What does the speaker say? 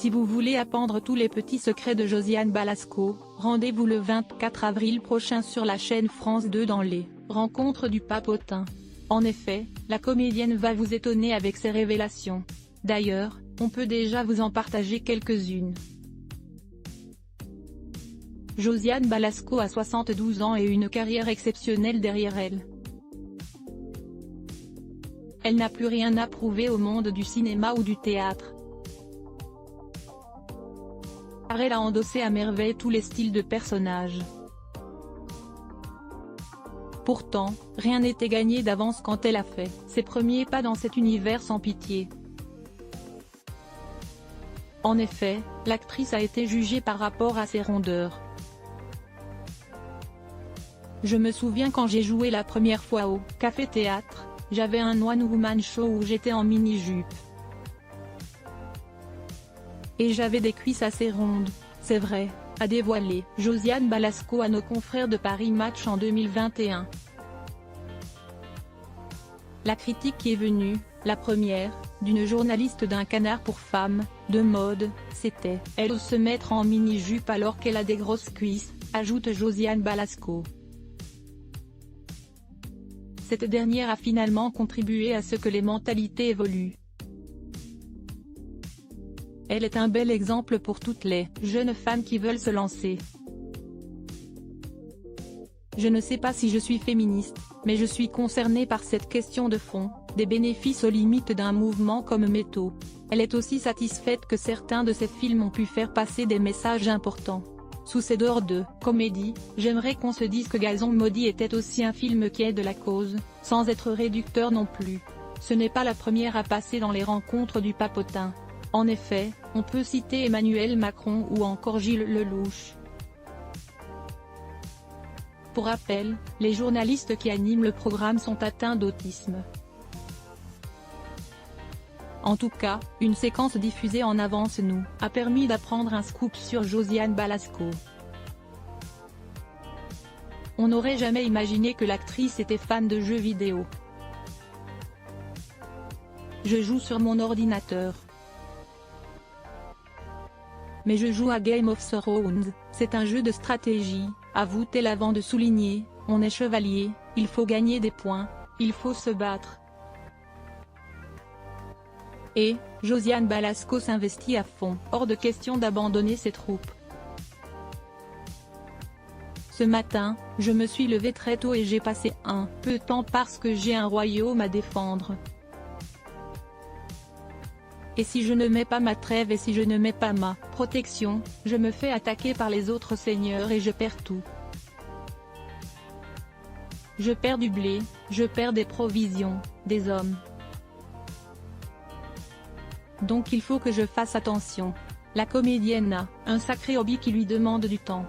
Si vous voulez apprendre tous les petits secrets de Josiane Balasco, rendez-vous le 24 avril prochain sur la chaîne France 2 dans les Rencontres du Papotin. En effet, la comédienne va vous étonner avec ses révélations. D'ailleurs, on peut déjà vous en partager quelques-unes. Josiane Balasco a 72 ans et une carrière exceptionnelle derrière elle. Elle n'a plus rien à prouver au monde du cinéma ou du théâtre. Car elle a endossé à merveille tous les styles de personnages. Pourtant, rien n'était gagné d'avance quand elle a fait ses premiers pas dans cet univers sans pitié. En effet, l'actrice a été jugée par rapport à ses rondeurs. Je me souviens quand j'ai joué la première fois au Café Théâtre, j'avais un One Woman Show où j'étais en mini-jupe. Et j'avais des cuisses assez rondes, c'est vrai, a dévoilé Josiane Balasco à nos confrères de Paris Match en 2021. La critique qui est venue, la première, d'une journaliste d'un Canard pour femmes, de mode, c'était « Elle ose se mettre en mini-jupe alors qu'elle a des grosses cuisses », ajoute Josiane Balasco. Cette dernière a finalement contribué à ce que les mentalités évoluent. Elle est un bel exemple pour toutes les jeunes femmes qui veulent se lancer. Je ne sais pas si je suis féministe, mais je suis concernée par cette question de fond, des bénéfices aux limites d'un mouvement comme MeToo. Elle est aussi satisfaite que certains de ses films ont pu faire passer des messages importants. Sous ces dehors de comédie, j'aimerais qu'on se dise que Gazon Maudit était aussi un film qui aide la cause, sans être réducteur non plus. Ce n'est pas la première à passer dans les rencontres du Papotin. En effet, on peut citer Emmanuel Macron ou encore Gilles Lelouch. Pour rappel, les journalistes qui animent le programme sont atteints d'autisme. En tout cas, une séquence diffusée en Avance nous a permis d'apprendre un scoop sur Josiane Balasco. On n'aurait jamais imaginé que l'actrice était fan de jeux vidéo. Je joue sur mon ordinateur. Mais je joue à Game of Thrones, c'est un jeu de stratégie, avoue-t-elle avant de souligner, on est chevalier, il faut gagner des points, il faut se battre. Et, Josiane Balasco s'investit à fond, hors de question d'abandonner ses troupes. Ce matin, je me suis levée très tôt et j'ai passé un peu de temps parce que j'ai un royaume à défendre. Et si je ne mets pas ma trêve et si je ne mets pas ma protection, je me fais attaquer par les autres seigneurs et je perds tout. Je perds du blé, je perds des provisions, des hommes. Donc il faut que je fasse attention. La comédienne a un sacré hobby qui lui demande du temps.